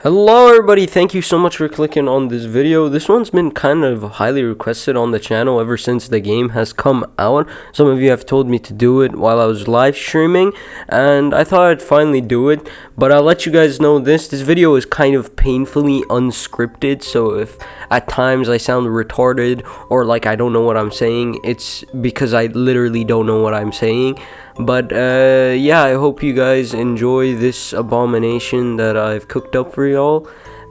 Hello everybody, thank you so much for clicking on this video. This one's been kind of highly requested on the channel ever since the game has come out. Some of you have told me to do it while I was live streaming, and I thought I'd finally do it. But I'll let you guys know this video is kind of painfully unscripted, so if at times I sound retarded or like I don't know what I'm saying, it's because I literally don't know what I'm saying. But yeah, I hope you guys enjoy this abomination that I've cooked up for y'all.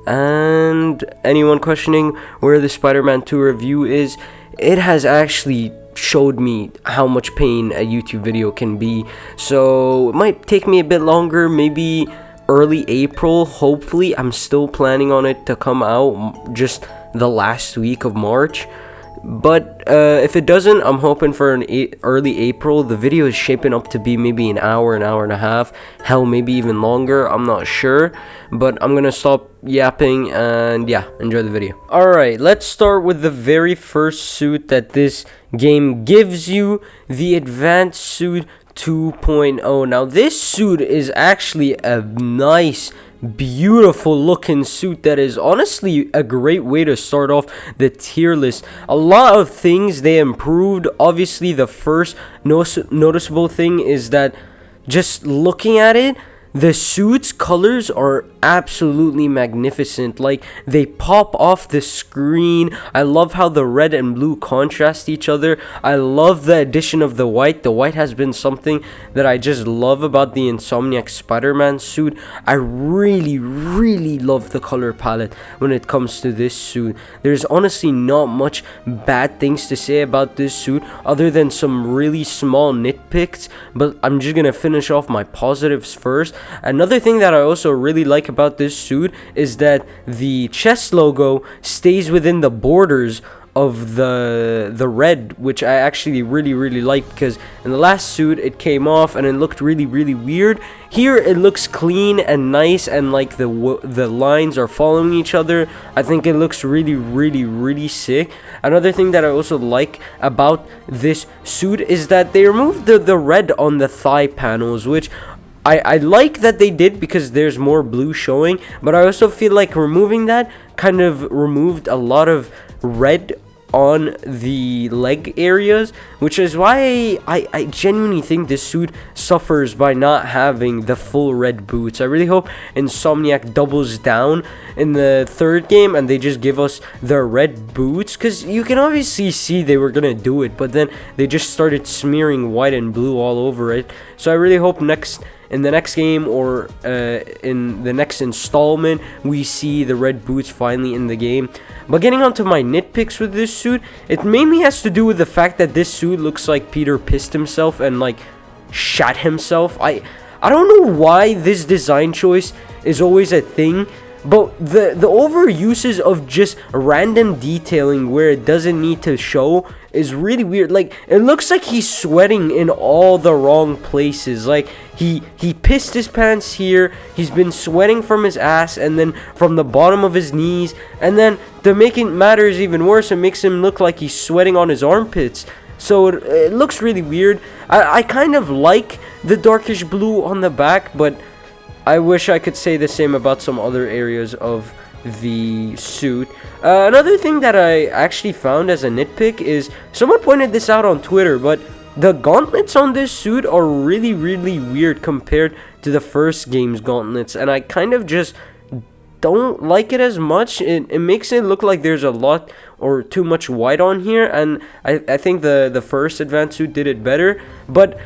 And anyone questioning where the Spider-Man 2 review is, it has actually showed me how much pain a YouTube video can be. So it might take me a bit longer, maybe early April. Hopefully, I'm still planning on it to come out just the last week of March. But if it doesn't, I'm hoping for an early April. The video is shaping up to be maybe an hour and a half, hell, maybe even longer. I'm not sure, but I'm gonna stop yapping and yeah, enjoy the video. Alright, let's start with the very first suit that this game gives you, the Advanced Suit 2.0. Now this suit is actually a nice, beautiful looking suit that is honestly a great way to start off the tier list. A lot of things they improved. Obviously the first noticeable thing is that just looking at it, the suit's colors are absolutely magnificent. Like, they pop off the screen. I love how the red and blue contrast each other. I love the addition of the white. The white has been something that I just love about the Insomniac Spider-Man suit. I really love the color palette when it comes to this suit. There's honestly not much bad things to say about this suit other than some really small nitpicks, but I'm just gonna finish off my positives first. Another thing that I also really like about this suit is that the chest logo stays within the borders of the red, which I actually really like, because in the last suit it came off and it looked really weird. Here it looks clean and nice, and like the lines are following each other. I think it looks really sick. Another thing that I also like about this suit is that they removed the red on the thigh panels, which I like that they did because there's more blue showing, but I also feel like removing that kind of removed a lot of red on the leg areas, which is why I genuinely think this suit suffers by not having the full red boots. I really hope Insomniac doubles down in the third game and they just give us the red boots, because you can obviously see they were gonna do it, but then they just started smearing white and blue all over it. So I really hope in the next game or in the next installment we see the red boots finally in the game. But getting on to my nitpicks with this suit, it mainly has to do with the fact that this suit looks like Peter pissed himself and like shot himself. I don't know why this design choice is always a thing, but the overuses of just random detailing where it doesn't need to show is really weird. Like, it looks like he's sweating in all the wrong places. Like, he pissed his pants here, he's been sweating from his ass and then from the bottom of his knees, and then to make it matters even worse, it makes him look like he's sweating on his armpits. So it looks really weird. I kind of like the darkish blue on the back, but I wish I could say the same about some other areas of the suit. Another thing that I actually found as a nitpick is, someone pointed this out on Twitter, but the gauntlets on this suit are really weird compared to the first game's gauntlets, and I kind of just don't like it as much. It makes it look like there's a lot or too much white on here, and I think the first Advanced suit did it better. But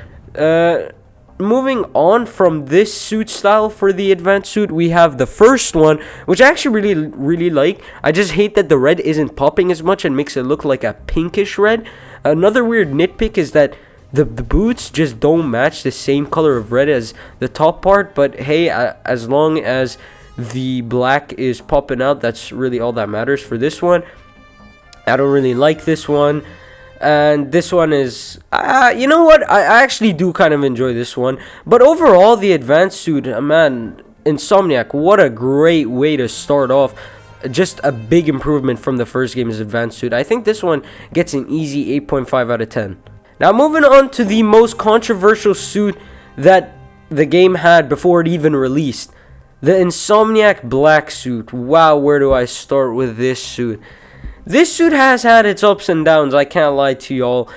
moving on from this suit style for the Advanced suit, we have the first one, which I actually really like. I just hate that the red isn't popping as much and makes it look like a pinkish red. Another weird nitpick is that the boots just don't match the same color of red as the top part, but hey, as long as the black is popping out, that's really all that matters for this one. I don't really like this one. And this one is, you know what, I actually do kind of enjoy this one. But overall, the Advanced suit, man, Insomniac, what a great way to start off. Just a big improvement from the first game's Advanced suit. I think this one gets an easy 8.5 out of 10. Now moving on to the most controversial suit that the game had before it even released. The Insomniac black suit. Wow, where do I start with this suit? This suit has had its ups and downs, I can't lie to y'all.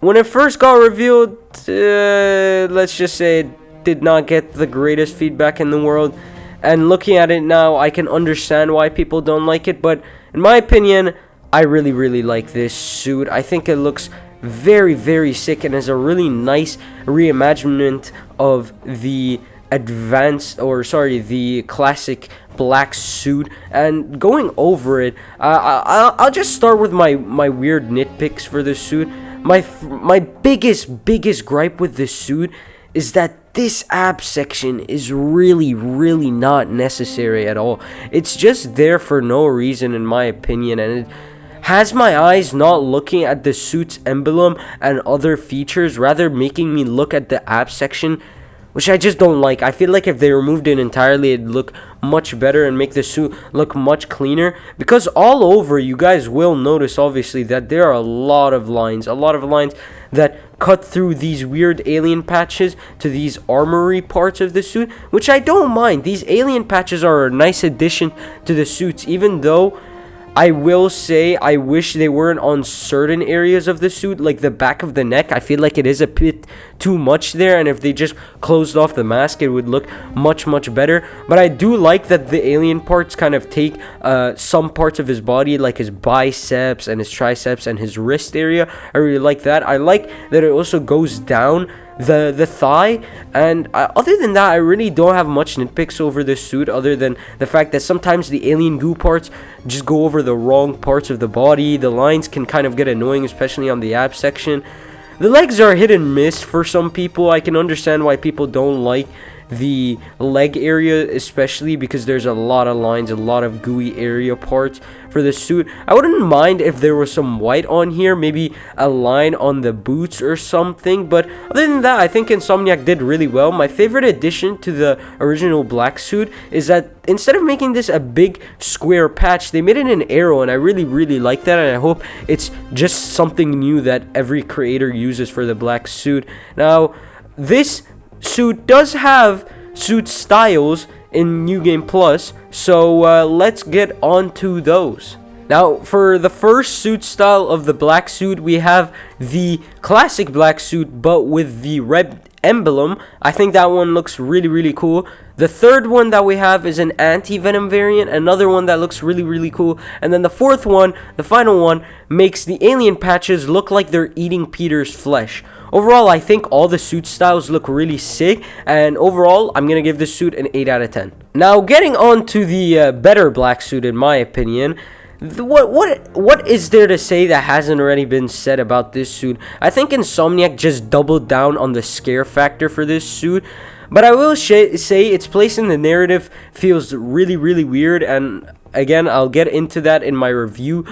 When it first got revealed, let's just say it did not get the greatest feedback in the world. And looking at it now, I can understand why people don't like it. But in my opinion, I really like this suit. I think it looks very sick and is a really nice reimaginement of the the classic black suit. And going over it, I'll just start with my weird nitpicks for this suit. My biggest gripe with this suit is that this ab section is really not necessary at all. It's just there for no reason, in my opinion, and it has my eyes not looking at the suit's emblem and other features, rather making me look at the ab section, which I just don't like. I feel like if they removed it entirely, it'd look much better and make the suit look much cleaner. Because all over, you guys will notice, obviously, that there are a lot of lines that cut through these weird alien patches to these armory parts of the suit, which I don't mind. These alien patches are a nice addition to the suits, even though I will say I wish they weren't on certain areas of the suit, like the back of the neck. I feel like it is a bit too much there, and if they just closed off the mask, it would look much better. But I do like that the alien parts kind of take some parts of his body, like his biceps and his triceps and his wrist area. I really like that. I like that it also goes down the thigh, and other than that, I really don't have much nitpicks over this suit, other than the fact that sometimes the alien goo parts just go over the wrong parts of the body. The lines can kind of get annoying, especially on the ab section. The legs are hit and miss for some people. I can understand why people don't like the leg area, especially because there's a lot of lines, a lot of gooey area parts for the suit. I wouldn't mind if there was some white on here, maybe a line on the boots or something, but other than that, I think Insomniac did really well. My favorite addition to the original black suit is that instead of making this a big square patch, they made it an arrow, and I really like that, and I hope it's just something new that every creator uses for the black suit. Now, this suit does have suit styles in New Game Plus, so let's get on to those. Now, for the first suit style of the black suit, we have the classic black suit, but with the red emblem. I think that one looks really cool. The third one that we have is an anti-venom variant, another one that looks really cool. And then the fourth one, the final one, makes the alien patches look like they're eating Peter's flesh. Overall, I think all the suit styles look really sick, and overall, I'm gonna give this suit an 8 out of 10. Now, getting on to the better black suit, in my opinion, what is there to say that hasn't already been said about this suit? I think Insomniac just doubled down on the scare factor for this suit, but I will say its place in the narrative feels really weird, and again, I'll get into that in my review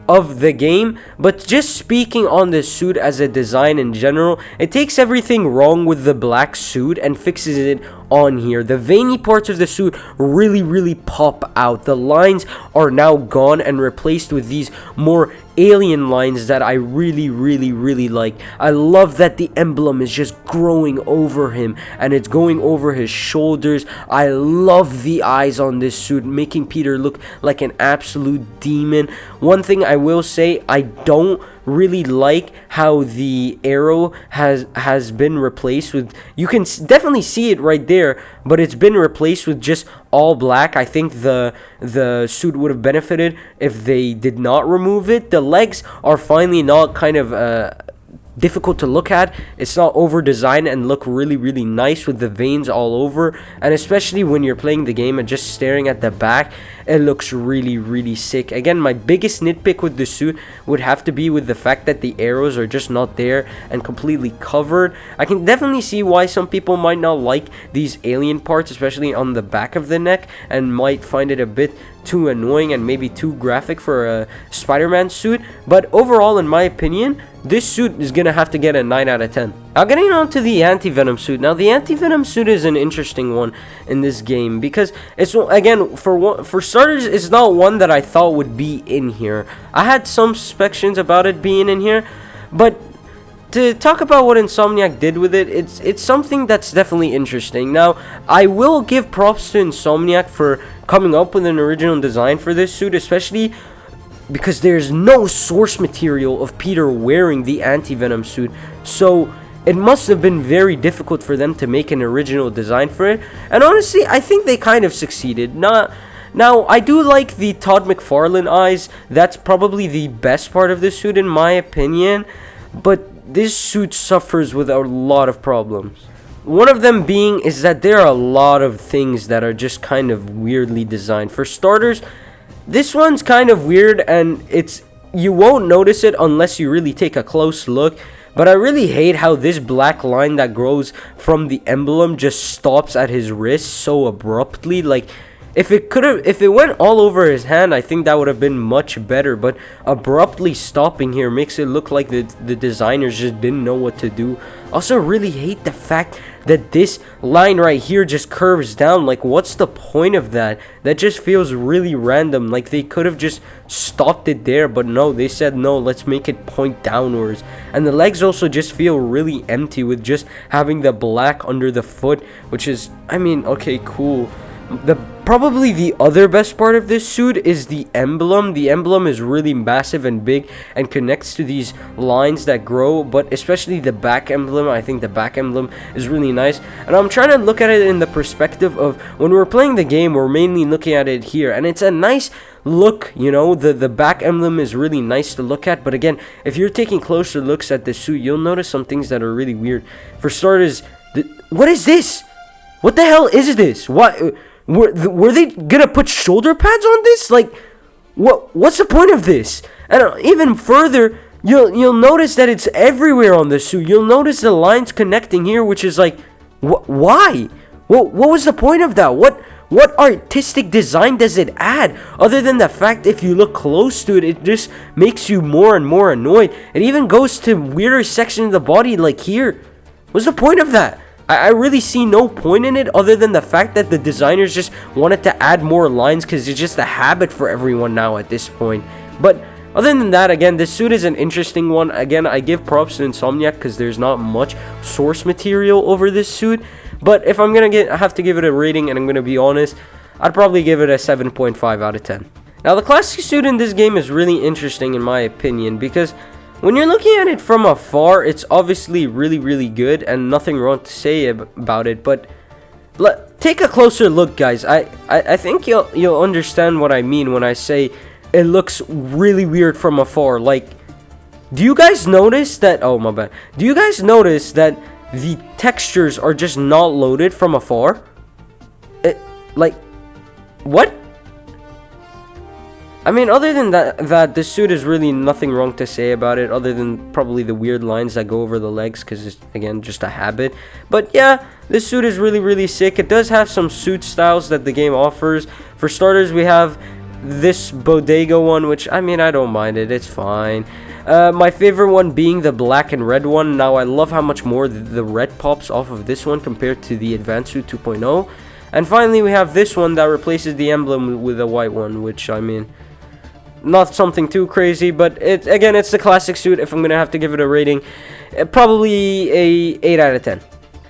of the game. But just speaking on the suit as a design in general, it takes everything wrong with the black suit and fixes it on here. The veiny parts of the suit really pop out. The lines are now gone and replaced with these more alien lines that I really like. I love that the emblem is just growing over him and it's going over his shoulders. I love the eyes on this suit, making Peter look like an absolute demon. One thing I will say, I don't really like how the arrow has been replaced with, you can definitely see it right there, but it's been replaced with just all black. I think the suit would have benefited if they did not remove it. The legs are finally not kind of difficult to look at. It's not over designed and look really nice with the veins all over, and especially when you're playing the game and just staring at the back, it looks really sick. Again, my biggest nitpick with the suit would have to be with the fact that the arrows are just not there and completely covered. I can definitely see why some people might not like these alien parts, especially on the back of the neck, and might find it a bit too annoying and maybe too graphic for a Spider-Man suit. But overall, in my opinion, this suit is gonna have to get a 9 out of 10. Now, getting on to the anti-venom suit. Now, the anti-venom suit is an interesting one in this game because it's, again, for starters, it's not one that I thought would be in here. I had some suspicions about it being in here, but to talk about what Insomniac did with it, it's something that's definitely interesting. Now, I will give props to Insomniac for coming up with an original design for this suit, especially because there's no source material of Peter wearing the anti-venom suit. So it must have been very difficult for them to make an original design for it. And honestly, I think they kind of succeeded. Now, I do like the Todd McFarlane eyes. That's probably the best part of this suit in my opinion. But this suit suffers with a lot of problems. One of them being is that there are a lot of things that are just kind of weirdly designed. For starters, this one's kind of weird, and you won't notice it unless you really take a close look. But I really hate how this black line that grows from the emblem just stops at his wrist so abruptly. Like, if it went all over his hand, I think that would have been much better. But abruptly stopping here makes it look like the designers just didn't know what to do. Also, really hate the fact that this line right here just curves down. Like, what's the point of that? That just feels really random. Like, they could have just stopped it there, but no, they said no, let's make it point downwards. And the legs also just feel really empty with just having the black under the foot, which is, I mean, okay, cool. Probably the other best part of this suit is the emblem. The emblem is really massive and big and connects to these lines that grow, but especially the back emblem. I think the back emblem is really nice. And I'm trying to look at it in the perspective of when we're playing the game, we're mainly looking at it here. And it's a nice look, you know, the back emblem is really nice to look at. But again, if you're taking closer looks at this suit, you'll notice some things that are really weird. For starters, what is this? What the hell is this? What? Were they gonna put shoulder pads on this? Like, what's the point of this? And even further, you'll notice that it's everywhere on the suit. You'll notice the lines connecting here, which is like, why? What was the point of that? What artistic design does it add? Other than the fact, if you look close to it, it just makes you more and more annoyed. It even goes to weirder sections of the body, like here. What's the point of that? I really see no point in it other than the fact that the designers just wanted to add more lines because it's just a habit for everyone now at this point. But other than that, again, this suit is an interesting one. Again, I give props to Insomniac because there's not much source material over this suit. But if I'm going to have to give it a rating, and I'm going to be honest, I'd probably give it a 7.5 out of 10. Now, the classic suit in this game is really interesting in my opinion because when you're looking at it from afar, it's obviously really, really good and nothing wrong to say about it. But take a closer look, guys. I think you'll understand what I mean when I say it looks really weird from afar. Like, do you guys notice that? Oh, my bad. Do you guys notice that the textures are just not loaded from afar? Like, what? I mean, other than that this suit is really nothing wrong to say about it, other than probably the weird lines that go over the legs, because it's, again, just a habit. But yeah, this suit is really, really sick. It does have some suit styles that the game offers. For starters, we have this bodega one, which, I mean, I don't mind it. It's fine. My favorite one being the black and red one. Now, I love how much more the red pops off of this one compared to the Advanced Suit 2.0. And finally, we have this one that replaces the emblem with a white one, which, I mean, not something too crazy, but it's the classic suit. If I'm gonna have to give it a rating, probably a 8 out of 10.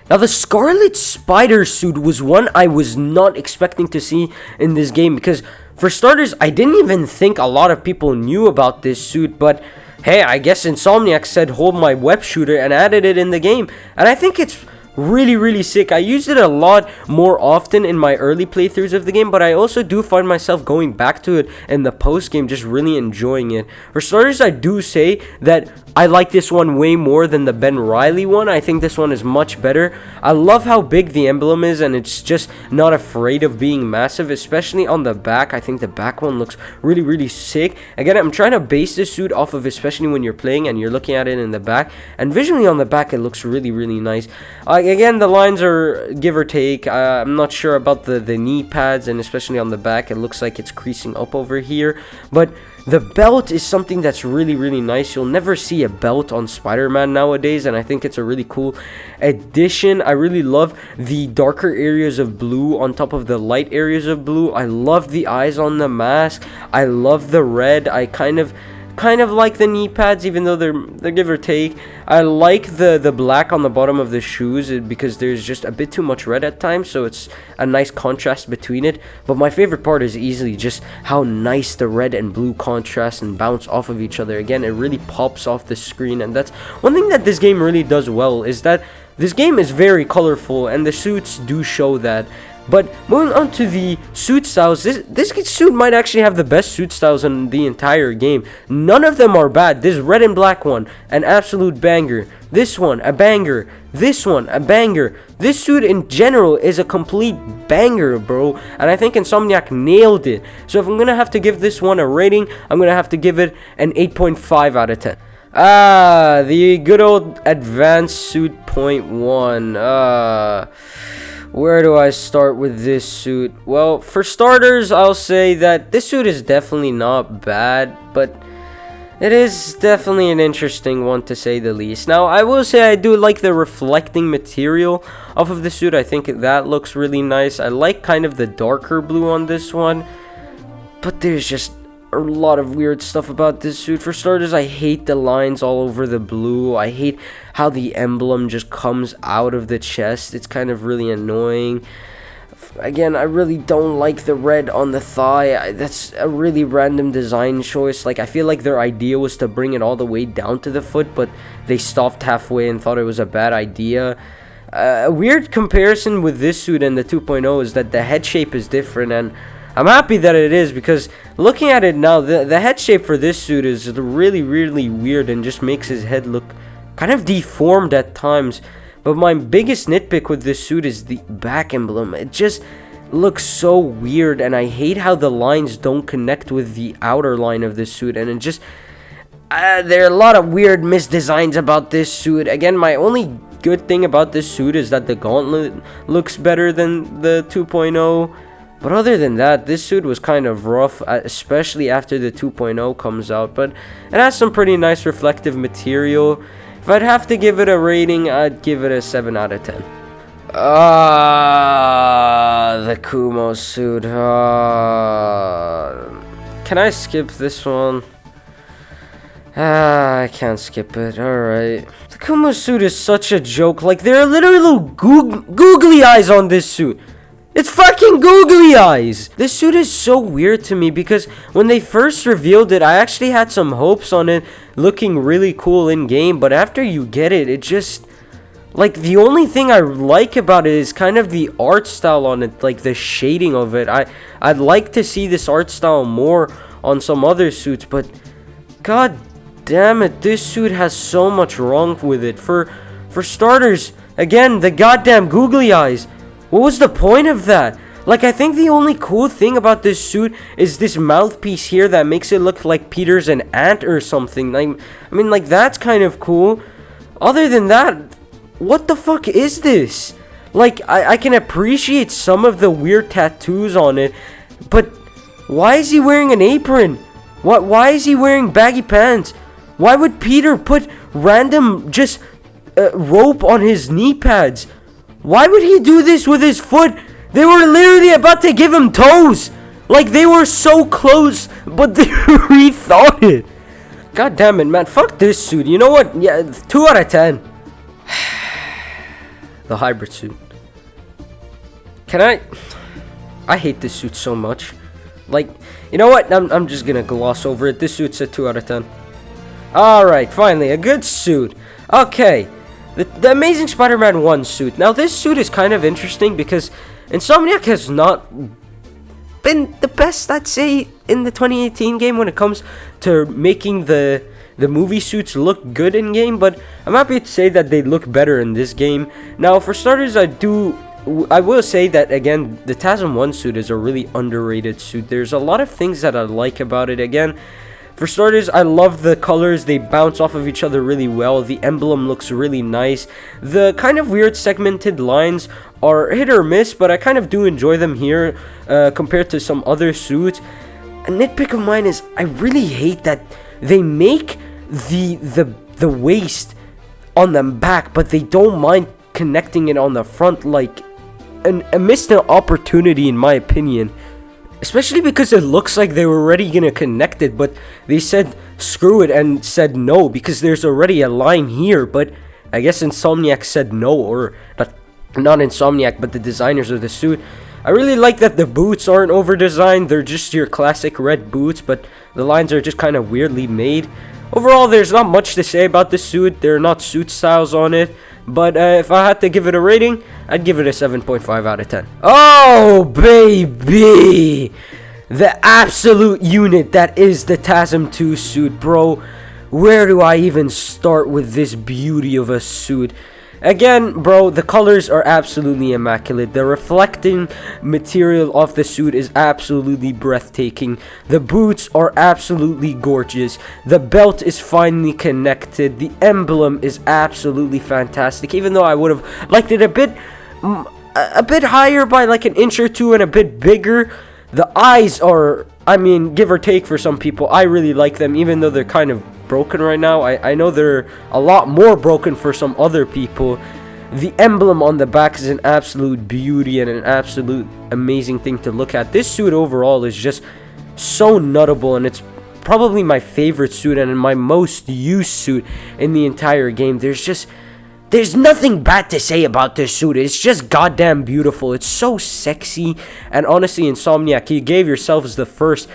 Now, the Scarlet Spider suit was one I was not expecting to see in this game because, for starters, I didn't even think a lot of people knew about this suit, but hey, I guess Insomniac said hold my web shooter and added it in the game, and I think it's really, really sick. I used it a lot more often in my early playthroughs of the game, but I also do find myself going back to it in the post game, just really enjoying it. For starters, I do say that I like this one way more than the Ben Reilly one. I think this one is much better. I love how big the emblem is, and it's just not afraid of being massive, especially on the back. I think the back one looks really, really sick. Again, I'm trying to base this suit off of, especially when you're playing and you're looking at it in the back, and visually on the back, it looks really, really nice. Again, the lines are give or take. I'm not sure about the knee pads, and especially on the back, it looks like it's creasing up over here, but the belt is something that's really, really nice. You'll never see a belt on Spider-Man nowadays, and I think it's a really cool addition. I really love the darker areas of blue on top of the light areas of blue. I love the eyes on the mask. I love the red. I kind of kind of like the knee pads, even though they're give or take. I like the black on the bottom of the shoes because there's just a bit too much red at times, so it's a nice contrast between it. But my favorite part is easily just how nice the red and blue contrast and bounce off of each other. Again, it really pops off the screen, and that's one thing that this game really does well, is that this game is very colorful, and the suits do show that. But moving on to the suit styles, this suit might actually have the best suit styles in the entire game. None of them are bad. This red and black one, an absolute banger. This one, a banger. This one, a banger. This suit in general is a complete banger, bro. And I think Insomniac nailed it. So if I'm going to have to give this one a rating, I'm going to have to give it an 8.5 out of 10. The good old advanced suit .1. Where do I start with this suit? Well, for starters, I'll say that this suit is definitely not bad, but it is definitely an interesting one, to say the least. Now, I will say I do like the reflecting material off of the suit. I think that looks really nice. I like kind of the darker blue on this one, but there's just a lot of weird stuff about this suit. For starters, I hate the lines all over the blue. I hate how the emblem just comes out of the chest. It's kind of really annoying. Again, I really don't like the red on the thigh. That's a really random design choice. Like, I feel like their idea was to bring it all the way down to the foot, but they stopped halfway and thought it was a bad idea. A weird comparison with this suit and the 2.0 is that the head shape is different, and I'm happy that it is, because looking at it now, the head shape for this suit is really, really weird and just makes his head look kind of deformed at times. But my biggest nitpick with this suit is the back emblem. It just looks so weird, and I hate how the lines don't connect with the outer line of this suit, and it just there are a lot of weird misdesigns about this suit. Again, my only good thing about this suit is that the gauntlet looks better than the 2.0. But other than that, this suit was kind of rough, especially after the 2.0 comes out. But it has some pretty nice reflective material. If I'd have to give it a rating, I'd give it a 7 out of 10. The Kumo suit. Can I skip this one? I can't skip it. Alright. The Kumo suit is such a joke. Like, there are literal googly eyes on this suit. It's fucking googly eyes! This suit is so weird to me, because when they first revealed it, I actually had some hopes on it looking really cool in game, but after you get it, it just, like, the only thing I like about it is kind of the art style on it, like the shading of it. I'd like to see this art style more on some other suits, but god damn it, this suit has so much wrong with it. For starters, again, the goddamn googly eyes. What was the point of that? Like, I think the only cool thing about this suit is this mouthpiece here that makes it look like Peter's an ant or something. Like, I mean, like, that's kind of cool. Other than that, what the fuck is this? Like, I can appreciate some of the weird tattoos on it, but why is he wearing an apron? Why is he wearing baggy pants? Why would Peter put random just rope on his knee pads? Why would he do this with his foot? They were literally about to give him toes. Like, they were so close, but they rethought it. God damn it, man. Fuck this suit. You know what? Yeah, 2 out of 10. The hybrid suit. I hate this suit so much. Like, you know what? I'm just gonna gloss over it. This suit's a 2 out of 10. Alright, finally, a good suit. Okay. The Amazing Spider-Man 1 suit. Now, this suit is kind of interesting because Insomniac has not been the best, I'd say, in the 2018 game when it comes to making the movie suits look good in game, but I'm happy to say that they look better in this game. Now, for starters, I will say that, again, the TASM 1 suit is a really underrated suit. There's a lot of things that I like about it. Again, for starters, I love the colors. They bounce off of each other really well. The emblem looks really nice. The kind of weird segmented lines are hit or miss, but I kind of do enjoy them here compared to some other suits. A nitpick of mine is I really hate that they make the waist on the back, but they don't mind connecting it on the front. Like, a missed opportunity in my opinion. Especially because it looks like they were already gonna connect it, but they said screw it and said no, because there's already a line here. But I guess Insomniac said no, or not Insomniac, but the designers of the suit. I really like that the boots aren't over-designed. They're just your classic red boots, but the lines are just kind of weirdly made. Overall, there's not much to say about the suit. There are not suit styles on it. But if I had to give it a rating, I'd give it a 7.5 out of 10. Oh, baby! The absolute unit that is the TASM 2 suit, bro. Where do I even start with this beauty of a suit? Again, bro, the colors are absolutely immaculate. The reflecting material of the suit is absolutely breathtaking. The boots are absolutely gorgeous. The belt is finely connected. The emblem is absolutely fantastic. Even though I would have liked it a bit higher by like an inch or two and a bit bigger. The eyes are, I mean, give or take for some people. I really like them, even though they're kind of broken right now. I know they're a lot more broken for some other people. The emblem on the back is an absolute beauty and an absolute amazing thing to look at. This suit overall is just so notable, and it's probably my favorite suit and my most used suit in the entire game. There's nothing bad to say about this suit. It's just goddamn beautiful. It's so sexy. And honestly, Insomniac, you gave yourselves the first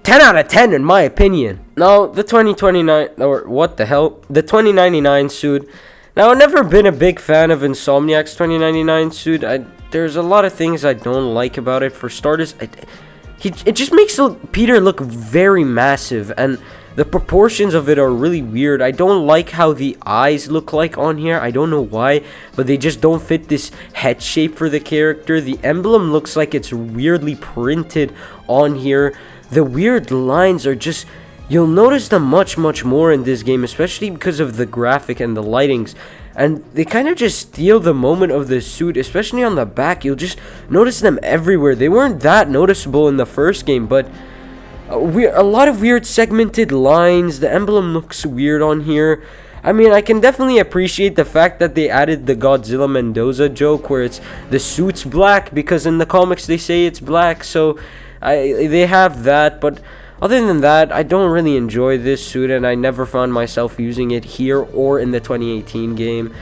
10 out of 10 in my opinion. Now, the 2029, or what the hell? The 2099 suit. Now, I've never been a big fan of Insomniac's 2099 suit. There's a lot of things I don't like about it. For starters, it just makes Peter look very massive, and the proportions of it are really weird. I don't like how the eyes look like on here. I don't know why, but they just don't fit this head shape for the character. The emblem looks like it's weirdly printed on here. The weird lines are just, you'll notice them much more in this game, especially because of the graphic and the lightings. And they kind of just steal the moment of the suit, especially on the back. You'll just notice them everywhere. They weren't that noticeable in the first game, but a lot of weird segmented lines. The emblem looks weird on here. I mean, I can definitely appreciate the fact that they added the Godzilla Mendoza joke where it's the suit's black, because in the comics they say it's black, so they have that. But other than that, I don't really enjoy this suit, and I never found myself using it here or in the 2018 game.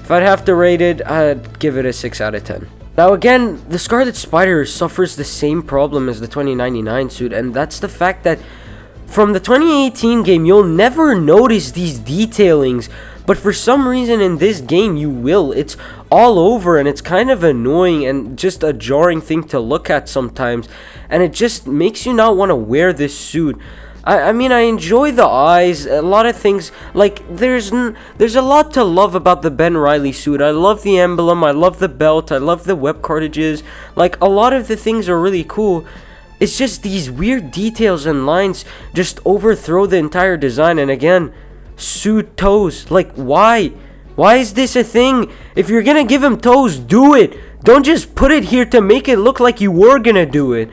If I'd have to rate it, I'd give it a 6 out of 10. Now again, the Scarlet Spider suffers the same problem as the 2099 suit, and that's the fact that from the 2018 game, you'll never notice these detailings, but for some reason in this game, you will. It's all over, and it's kind of annoying and just a jarring thing to look at sometimes, and it just makes you not want to wear this suit. I mean, I enjoy the eyes, a lot of things, like, there's a lot to love about the Ben Reilly suit. I love the emblem, I love the belt, I love the web cartridges, like, a lot of the things are really cool. It's just these weird details and lines just overthrow the entire design. And again, suit toes, like, why? Why is this a thing? If you're gonna give him toes, do it. Don't just put it here to make it look like you were gonna do it.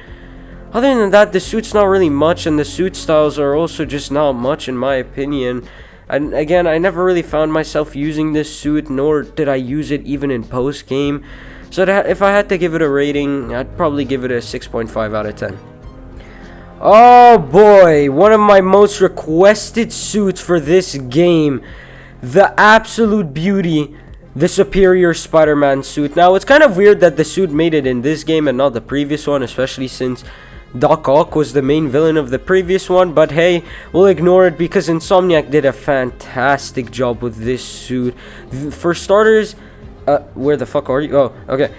Other than that, the suit's not really much, and the suit styles are also just not much in my opinion. And again, I never really found myself using this suit, nor did I use it even in post-game. So if I had to give it a rating, I'd probably give it a 6.5 out of 10. Oh boy, one of my most requested suits for this game. The absolute beauty, the Superior Spider-Man suit. Now, it's kind of weird that the suit made it in this game and not the previous one, especially since Doc Ock was the main villain of the previous one, but hey, we'll ignore it because Insomniac did a fantastic job with this suit. For starters, where the fuck are you? Oh, okay.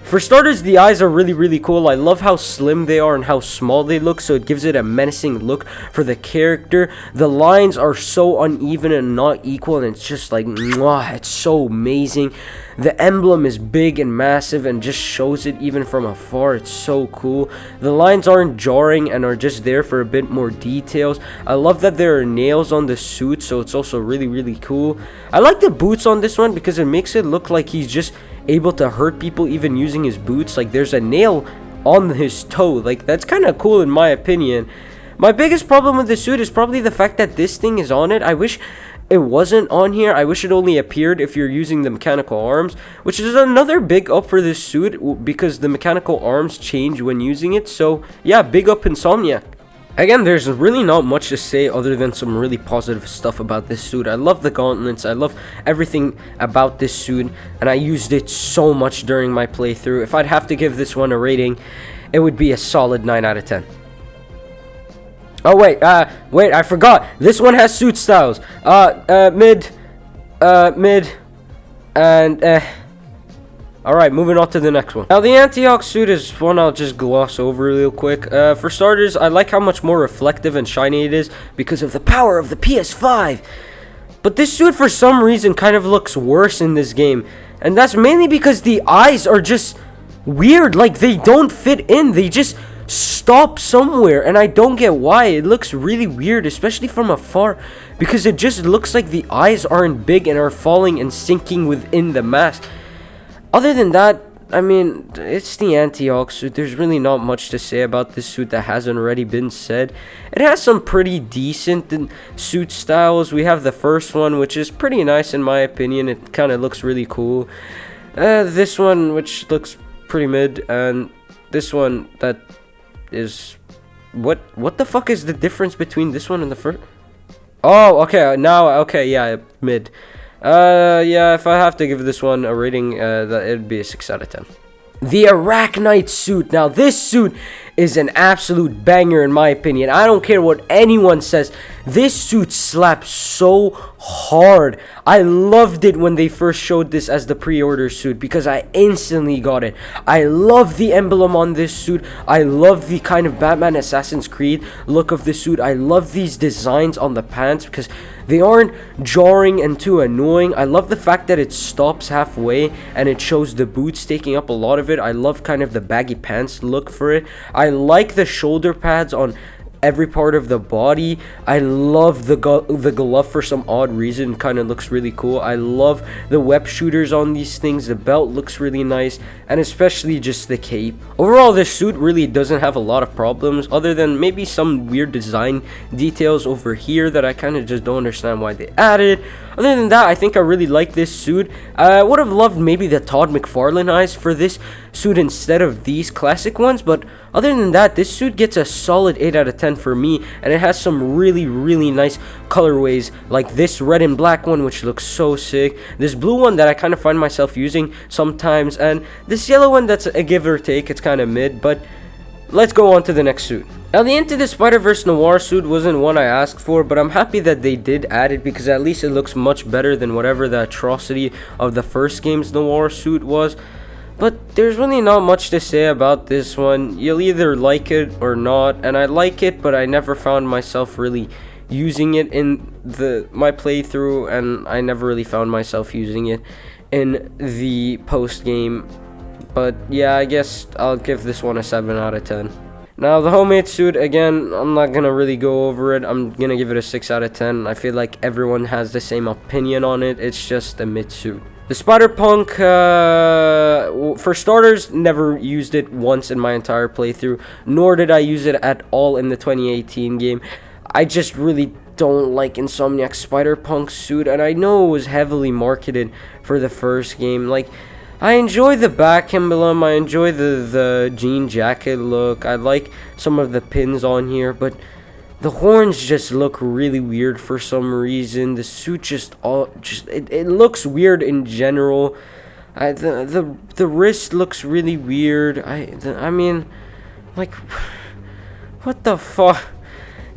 For starters, the eyes are really cool. I love how slim they are and how small they look, so it gives it a menacing look for the character. The lines are so uneven and not equal, and it's just like, mwah, it's so amazing. The emblem is big and massive and just shows it even from afar. It's so cool. The lines aren't jarring and are just there for a bit more details. I love that there are nails on the suit, so it's also really cool. I like the boots on this one because it makes it look like he's just able to hurt people even using his boots. Like, there's a nail on his toe. Like, that's kind of cool in my opinion. My biggest problem with the suit is probably the fact that this thing is on it. I wish it wasn't on here. I wish it only appeared if you're using the mechanical arms, which is another big up for this suit because the mechanical arms change when using it. So yeah, big up Insomniac. Again, there's really not much to say other than some really positive stuff about this suit. I love the gauntlets, I love everything about this suit, and I used it so much during my playthrough. If I'd have to give this one a rating, it would be a solid 9 out of 10. Oh wait, I forgot. This one has suit styles. Mid, and Alright, moving on to the next one. Now, the Antioch suit is one I'll just gloss over real quick. For starters, I like how much more reflective and shiny it is because of the power of the PS5. But this suit, for some reason, kind of looks worse in this game. And that's mainly because the eyes are just weird. Like, they don't fit in. They just stop somewhere. And I don't get why. It looks really weird, especially from afar. Because it just looks like the eyes aren't big and are falling and sinking within the mask. Other than that, I mean, it's the Antioch suit. There's really not much to say about this suit that hasn't already been said. It has some pretty decent suit styles. We have the first one, which is pretty nice in my opinion. It kind of looks really cool. This one, which looks pretty mid, and this one that is... What the fuck is the difference between this one and the first? Oh, okay, now, okay, yeah, mid. Yeah, if I have to give this one a rating, that it'd be a 6 out of 10. The Arachnite suit. Now, this suit is an absolute banger in my opinion. I don't care what anyone says. This suit slaps so hard. I loved it when they first showed this as the pre-order suit because I instantly got it. I love the emblem on this suit. I love the kind of Batman Assassin's Creed look of the suit. I love these designs on the pants because they aren't jarring and too annoying. I love the fact that it stops halfway and it shows the boots taking up a lot of it. I love kind of the baggy pants look for it. I like the shoulder pads on every part of the body. I love the glove for some odd reason. Kind of looks really cool. I love the web shooters on these things. The belt looks really nice, and especially just the cape. Overall, this suit really doesn't have a lot of problems other than maybe some weird design details over here that I kind of just don't understand why they added. Other than that, I think I really like this suit. I would have loved maybe the Todd McFarlane eyes for this suit instead of these classic ones, but other than that, this suit gets a solid 8 out of 10 for me, and it has some really nice colorways, like this red and black one, which looks so sick, this blue one that I kind of find myself using sometimes, and this yellow one that's a give or take. It's kind of mid, but let's go on to the next suit. Now, the Into the Spider-Verse Noir suit wasn't one I asked for, but I'm happy that they did add it because at least it looks much better than whatever the atrocity of the first game's Noir suit was. But there's really not much to say about this one. You'll either like it or not, and I like it, but I never found myself really using it in my playthrough, and I never really found myself using it in the post-game. But yeah, I guess I'll give this one a 7 out of 10. Now, the homemade suit, again, I'm not gonna really go over it. I'm gonna give it a 6 out of 10. I feel like everyone has the same opinion on it. It's just a mid suit. The Spider-Punk, for starters, never used it once in my entire playthrough, nor did I use it at all in the 2018 game. I just really don't like Insomniac's Spider-Punk suit, and I know it was heavily marketed for the first game. Like, I enjoy the back emblem, I enjoy the jean jacket look, I like some of the pins on here, but the horns just look really weird for some reason. The suit it looks weird in general. The wrist looks really weird. I mean, like, what the fuck?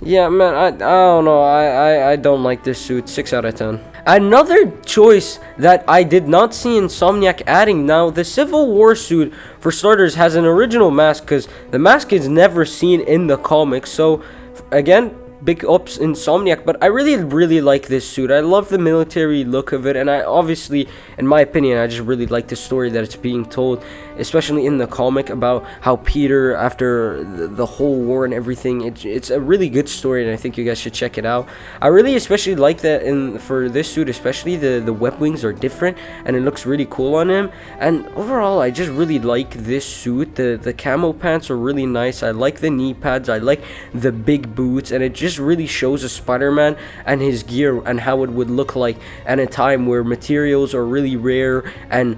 Yeah, man, I don't know. I don't like this suit. 6 out of 10. Another choice that I did not see Insomniac adding. Now, the Civil War suit, for starters, has an original mask because the mask is never seen in the comics. So, again, big ups Insomniac, but I really like this suit. I love the military look of it, and I obviously, in my opinion, I just really like the story that it's being told, especially in the comic about how Peter, after the whole war and everything, it's a really good story, and I think you guys should check it out. I really especially like that for this suit, especially the web wings are different, and it looks really cool on him, and overall, I just really like this suit. The camo pants are really nice. I like the knee pads. I like the big boots, and it just really shows a Spider-Man and his gear and how it would look like at a time where materials are really rare, and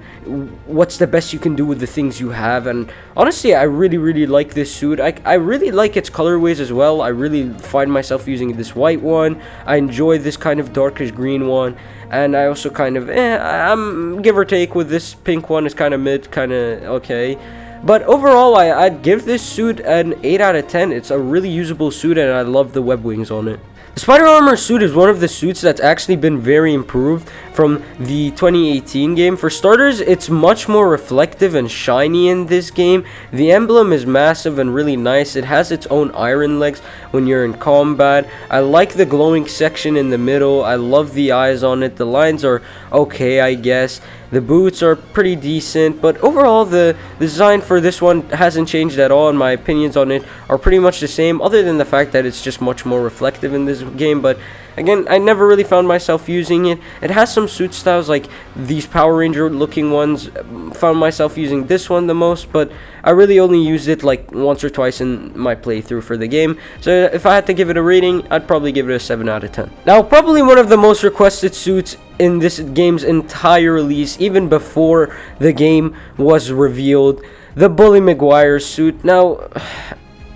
what's the best you can do with the things you have. And honestly, I really like this suit. I really like its colorways as well. I really find myself using this white one. I enjoy this kind of darkish green one, and I also kind of I'm give or take with this pink one. Is kind of mid, kind of okay. But overall, I'd give this suit an 8 out of 10. It's a really usable suit, and I love the web wings on it. The Spider Armor suit is one of the suits that's actually been very improved from the 2018 game. For starters, it's much more reflective and shiny in this game. The emblem is massive and really nice. It has its own iron legs when you're in combat. I like the glowing section in the middle. I love the eyes on it. The lines are okay, I guess. The boots are pretty decent, but overall the design for this one hasn't changed at all, and my opinions on it are pretty much the same, other than the fact that it's just much more reflective in this game. But again, I never really found myself using it. It has some suit styles like these Power Ranger looking ones. Found myself using this one the most, but I really only used it like once or twice in my playthrough for the game. So if I had to give it a rating, I'd probably give it a 7 out of 10. Now, probably one of the most requested suits in this game's entire release, even before the game was revealed, the Bully Maguire suit. Now,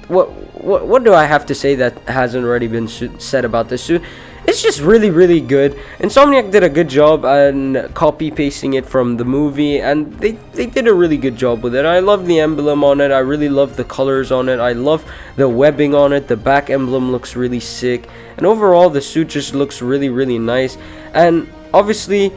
what do I have to say that hasn't already been said about this suit? It's just really good. Insomniac did a good job on copy pasting it from the movie, and they did a really good job with it. I love the emblem on it. I really love the colors on it. I love the webbing on it. The back emblem looks really sick, and overall the suit just looks really nice. And obviously,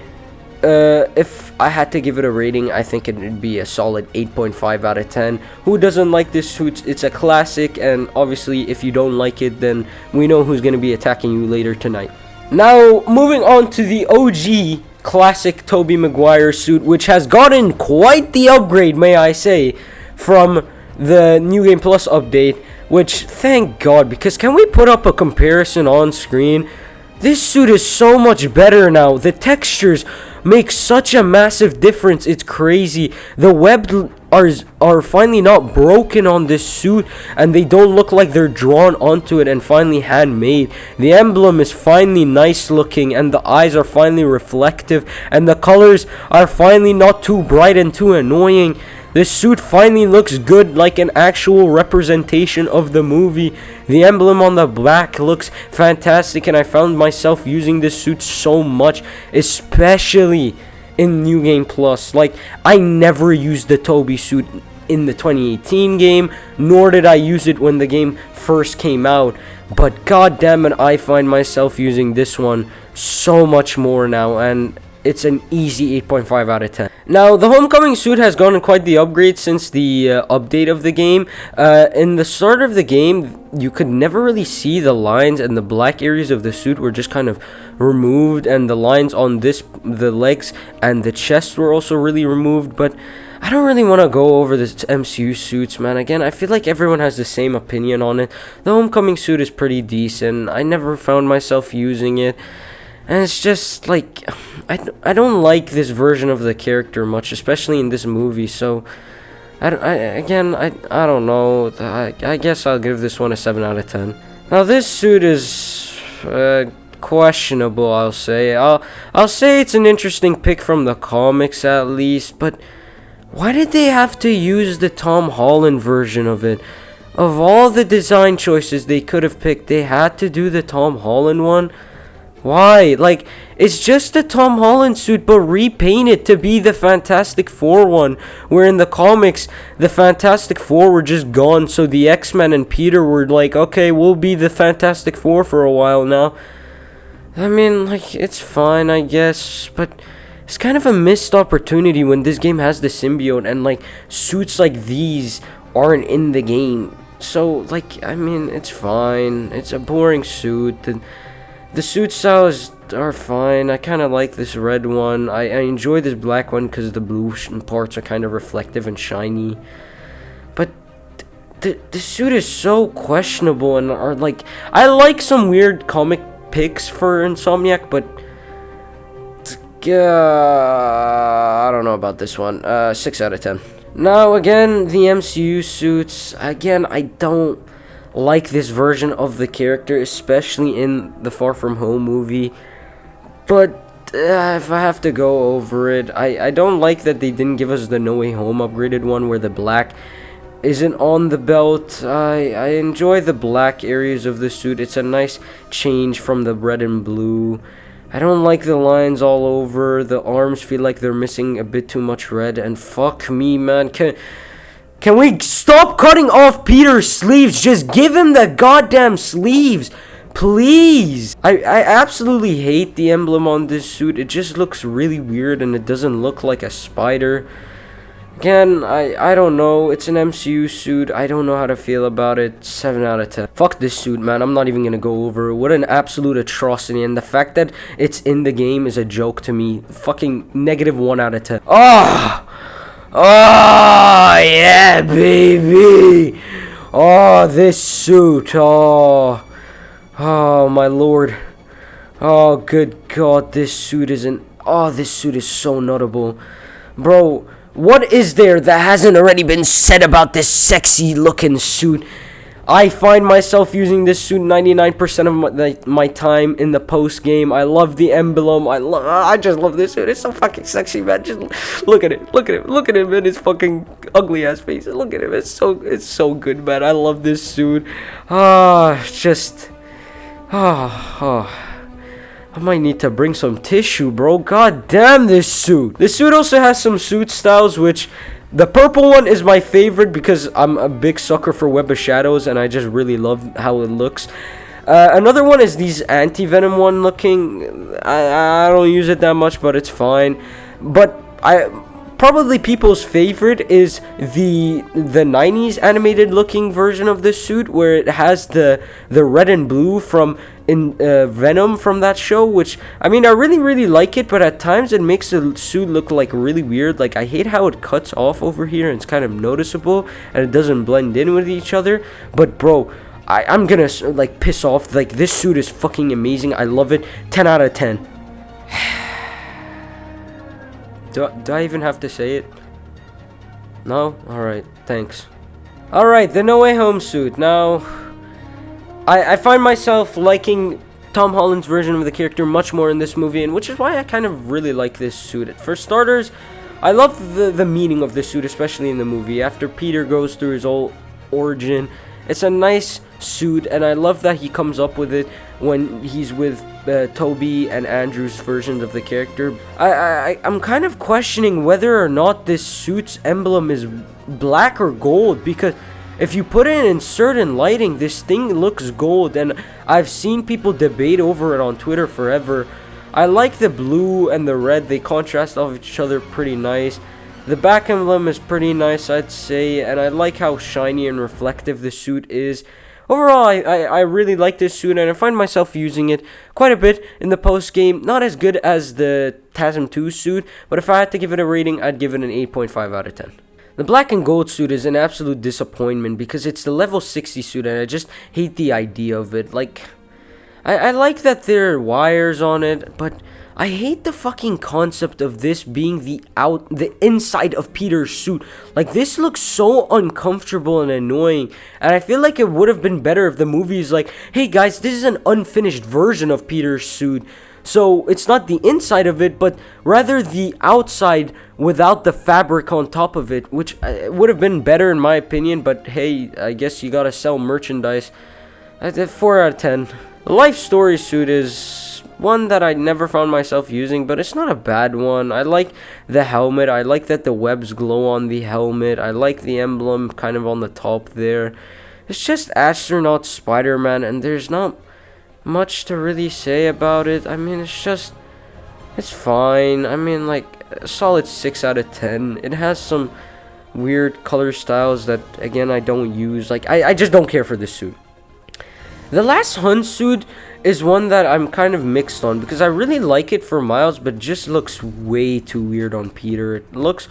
if I had to give it a rating, I think it would be a solid 8.5 out of 10. Who doesn't like this suit? It's a classic, and obviously if you don't like it, then we know who's going to be attacking you later tonight. Now, moving on to the OG classic Tobey Maguire suit, which has gotten quite the upgrade, may I say, from the New Game Plus update, which, thank God, because can we put up a comparison on screen? This suit is so much better now. The textures make such a massive difference. It's crazy. The webs are finally not broken on this suit, and they don't look like they're drawn onto it and finally handmade. The emblem is finally nice looking, and the eyes are finally reflective, and the colors are finally not too bright and too annoying. This suit finally looks good, like an actual representation of the movie. The emblem on the back looks fantastic, and I found myself using this suit so much, especially in New Game Plus. Like, I never used the Tobey suit in the 2018 game, nor did I use it when the game first came out. But god damn it, I find myself using this one so much more now, and it's an easy 8.5 out of 10. Now, the Homecoming suit has gotten quite the upgrade since the update of the game. In the start of the game, you could never really see the lines, and the black areas of the suit were just kind of removed, and the lines on the legs and the chest were also really removed. But I don't really want to go over the MCU suits, man. Again, I feel like everyone has the same opinion on it. The Homecoming suit is pretty decent. I never found myself using it. And it's just like, I don't like this version of the character much, especially in this movie. So, I don't know. I guess I'll give this one a 7 out of 10. Now, this suit is questionable, I'll say. I'll say it's an interesting pick from the comics, at least. But why did they have to use the Tom Holland version of it? Of all the design choices they could have picked, they had to do the Tom Holland one? Why? Like, it's just the Tom Holland suit, but repainted to be the Fantastic Four one. Where in the comics, the Fantastic Four were just gone, so the X-Men and Peter were like, okay, we'll be the Fantastic Four for a while now. I mean, like, it's fine, I guess, but it's kind of a missed opportunity when this game has the symbiote, and, like, suits like these aren't in the game. So, like, I mean, it's fine. It's a boring suit, and the suit styles are fine. I kind of like this red one. I enjoy this black one because the blue parts are kind of reflective and shiny. But the suit is so questionable, and are like, I like some weird comic picks for Insomniac, but I don't know about this one. 6 out of 10. Now again, the MCU suits. Again, I don't like this version of the character, especially in the Far From Home movie. But if I have to go over it, I don't like that they didn't give us the No Way Home upgraded one where the black isn't on the belt. I enjoy the black areas of the suit. It's a nice change from the red and blue. I don't like the lines all over. The arms feel like they're missing a bit too much red. And fuck me, man. Can we stop cutting off Peter's sleeves? Just give him the goddamn sleeves. Please. I absolutely hate the emblem on this suit. It just looks really weird and it doesn't look like a spider. Again, I don't know. It's an MCU suit. I don't know how to feel about it. 7 out of 10. Fuck this suit, man. I'm not even gonna go over it. What an absolute atrocity. And the fact that it's in the game is a joke to me. Fucking -1 out of 10. Oh! Oh, yeah, baby! Oh, this suit. Oh. Oh, my lord. Oh, good god. This suit isn't... Oh, this suit is so notable. Bro... What is there that hasn't already been said about this sexy looking suit? I find myself using this suit 99% of my time in the post game. I love the emblem. I just love this suit. It's so fucking sexy, man. Just look at it. Look at him. Look at him in his fucking ugly ass face. Look at him. It's so good, man. I love this suit. I might need to bring some tissue, bro. God damn this suit. This suit also has some suit styles, which... The purple one is my favorite because I'm a big sucker for Web of Shadows, and I just really love how it looks. Another one is these anti-venom one looking. I don't use it that much, but it's fine. But probably people's favorite is the 90s animated looking version of this suit, where it has the red and blue from Venom from that show, which I mean I really like it, but at times it makes the suit look like really weird. Like I hate how it cuts off over here and it's kind of noticeable and it doesn't blend in with each other. But bro, I'm gonna like piss off. Like this suit is fucking amazing. I love it. 10 out of 10. Do I even have to say it? No? Alright, thanks. Alright, the No Way Home suit. Now, I find myself liking Tom Holland's version of the character much more in this movie, and which is why I kind of really like this suit. For starters, I love the meaning of this suit, especially in the movie. After Peter goes through his whole origin, it's a nice suit, and I love that he comes up with it when he's with Toby and Andrew's versions of the character. I'm kind of questioning whether or not this suit's emblem is black or gold, because if you put it in certain lighting, this thing looks gold, and I've seen people debate over it on Twitter forever. I like the blue and the red. They contrast off each other pretty nice. The back emblem is pretty nice, I'd say, and I like how shiny and reflective the suit is. Overall, I really like this suit, and I find myself using it quite a bit in the post-game. Not as good as the TASM 2 suit, but if I had to give it a rating, I'd give it an 8.5 out of 10. The black and gold suit is an absolute disappointment because it's the level 60 suit, and I just hate the idea of it. Like, I like that there are wires on it, but I hate the fucking concept of this being the inside of Peter's suit. Like, this looks so uncomfortable and annoying, and I feel like it would have been better if the movie is like, hey guys, this is an unfinished version of Peter's suit. So it's not the inside of it, but rather the outside without the fabric on top of it, which would have been better in my opinion. But hey, I guess you gotta sell merchandise. 4 out of 10. The life story suit is one that I never found myself using, but it's not a bad one. I like the helmet. I like that the webs glow on the helmet. I like the emblem kind of on the top there. It's just astronaut Spider-Man, and there's not much to really say about it. I mean, it's fine. I mean, like, a solid 6 out of 10. It has some weird color styles that, again, I don't use. Like, I just don't care for this suit. The last Hunt suit is one that I'm kind of mixed on, because I really like it for Miles, but just looks way too weird on Peter. It looks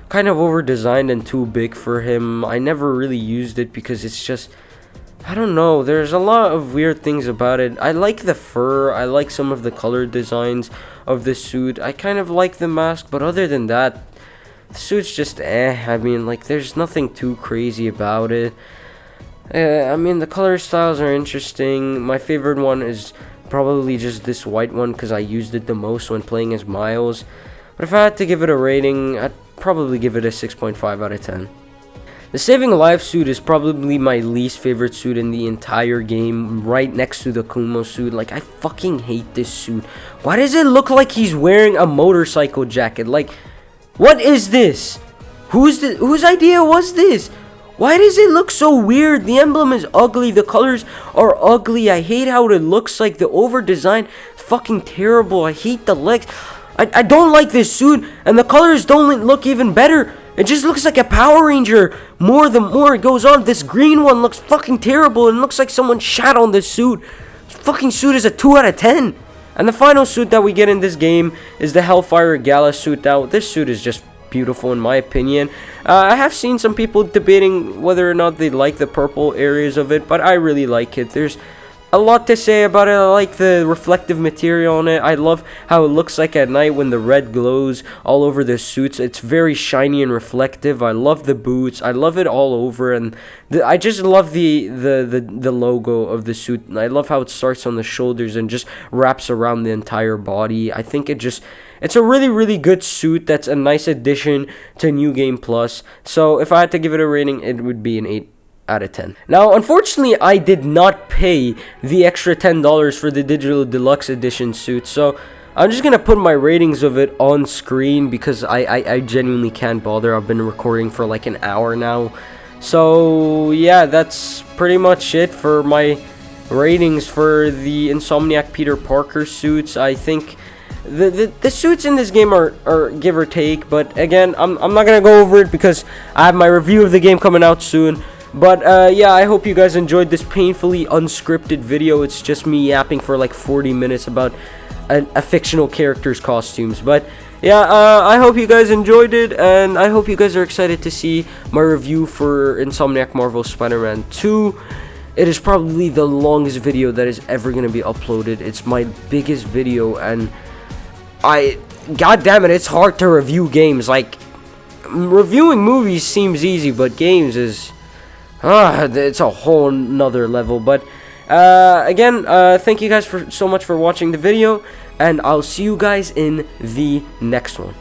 kind of over-designed and too big for him. I never really used it because it's just, I don't know, there's a lot of weird things about it. I like the fur, I like some of the color designs of the suit, I kind of like the mask, but other than that, the suit's just I mean, like, there's nothing too crazy about it. I mean, the color styles are interesting. My favorite one is probably just this white one because I used it the most when playing as Miles. But if I had to give it a rating, I'd probably give it a 6.5 out of 10. The Saving Life suit is probably my least favorite suit in the entire game, right next to the Kumo suit. Like, I fucking hate this suit. Why does it look like he's wearing a motorcycle jacket? Like, what is this? Whose idea was this? Why does it look so weird? The emblem is ugly. The colors are ugly. I hate how it looks. Like, the over-design is fucking terrible. I hate the legs. I don't like this suit, and the colors don't look even better. It just looks like a Power Ranger. The more it goes on, this green one looks fucking terrible and looks like someone shat on this suit. This fucking suit is a 2 out of 10. And the final suit that we get in this game is the Hellfire Gala suit. Now, this suit is just beautiful in my opinion. I have seen some people debating whether or not they like the purple areas of it, but I really like it. There's a lot to say about it. I like the reflective material on it. I love how it looks like at night when the red glows all over the suits. It's very shiny and reflective. I love the boots. I love it all over, and I just love the logo of the suit. And I love how it starts on the shoulders and just wraps around the entire body. I think it's a really, really good suit that's a nice addition to New Game Plus. So if I had to give it a rating, it would be an 8 out of 10. Now, unfortunately, I did not pay the extra $10 for the digital deluxe edition suit, so I'm just gonna put my ratings of it on screen because I genuinely can't bother. I've been recording for like an hour now. So yeah, that's pretty much it for my ratings for the Insomniac Peter Parker suits. I think the suits in this game are give or take, but again, I'm not gonna go over it because I have my review of the game coming out soon. But yeah, I hope you guys enjoyed this painfully unscripted video. It's just me yapping for like 40 minutes about a fictional character's costumes. But yeah, I hope you guys enjoyed it, and I hope you guys are excited to see my review for Insomniac Marvel's Spider-Man 2. It is probably the longest video that is ever going to be uploaded. It's my biggest video, and god damn it, it's hard to review games. Like, reviewing movies seems easy, but games is it's a whole nother level. But again, thank you guys so much for watching the video, and I'll see you guys in the next one.